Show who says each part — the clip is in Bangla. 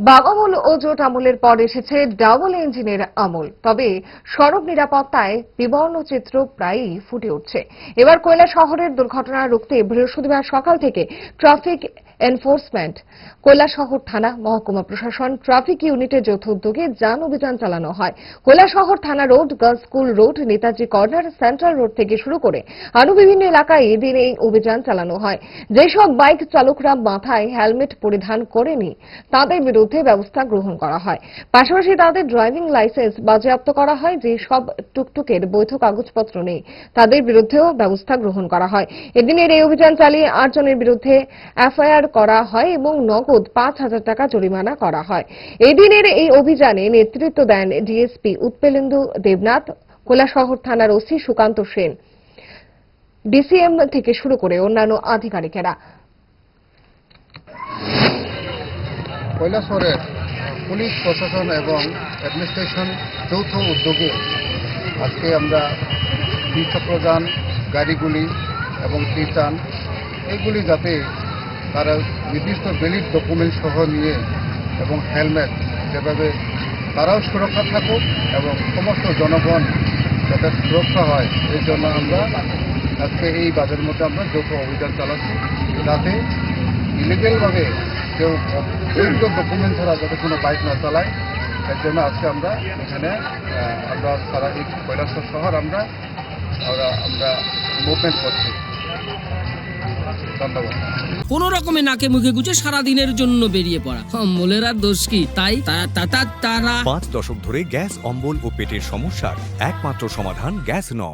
Speaker 1: বাগামূল ও জোট আমলের পর এসেছে ডাবল ইঞ্জিনের আমল। তবে সড়ক নিরাপত্তায় বিবর্ণ চিত্র প্রায়ই ফুটে উঠছে। এবার কৈলাসহরের দুর্ঘটনা রুখতে বৃহস্পতিবার সকাল থেকে ট্রাফিক এনফোর্সমেন্ট, কৈলাসহর থানা, মহকুমা প্রশাসন, ট্রাফিক ইউনিটের যৌথ উদ্যোগে যান অভিযান চালানো হয়। কৈলাসহর থানা road, girls school road, Netaji corner, central road থেকে শুরু করে আরো বিভিন্ন এলাকায় এদিন এই অভিযান চালানো হয়। যেসব বাইক চালকরা মাথায় হেলমেট পরিধান করেনি তাদের বিরুদ্ধে ব্যবস্থা গ্রহণ করা হয়। পাশাপাশি তাদের ড্রাইভিং লাইসেন্স বাজেয়াপ্ত করা হয়। যে সব টুকটুকের বৈধ কাগজপত্র নেই তাদের বিরুদ্ধেও ব্যবস্থা গ্রহণ করা হয়। এদিনের এই অভিযান চালিয়ে 8 জনের বিরুদ্ধে এফআইআর করা হয় এবং নগদ 5,000 টাকা জরিমানা করা হয়। এদিনের এই অভিযানে নেতৃত্ব দেন ডিএসপি উৎপেলেন্দু দেবনাথ, কৈলাসহর থানার ওসি সুকান্ত সেন, ডিসিএম থেকে শুরু করে অন্যান্য আধিকারিকেরা।
Speaker 2: কৈলাসহরের পুলিশ প্রশাসন এবং অ্যাডমিনিস্ট্রেশন যৌথ উদ্যোগে আজকে আমরা দ্বিচক্রযান গাড়িগুলি এবং ত্রিচান এইগুলি যাতে তারা নির্দিষ্ট ভ্যালিড ডকুমেন্ট সহ নিয়ে এবং হেলমেট যেভাবে তারাও সুরক্ষা থাকুক এবং সমস্ত জনগণ যাতে সুরক্ষা হয় এই জন্য আমরা আজকে এই বাজারের মধ্যে আমরা যৌথ অভিযান চালাচ্ছি, যাতে ইলিগেলভাবে কেউ বৈধ ডকুমেন্ট ছাড়া যাতে কোনো বাইক না চালায়। এর জন্য আজকে আমরা এখানে আমরা সারা এই কৈলাসহর শহর আমরা মুভমেন্ট করছি। ধন্যবাদ।
Speaker 3: কোন রকমে নাকে মুখে গুজে সারাদিনের জন্য বেরিয়ে পড়া অম্বলের আর দোষ কি? তাই তারা 5 দশক ধরে গ্যাস, অম্বল ও পেটের সমস্যার একমাত্র সমাধান গ্যাস নয়।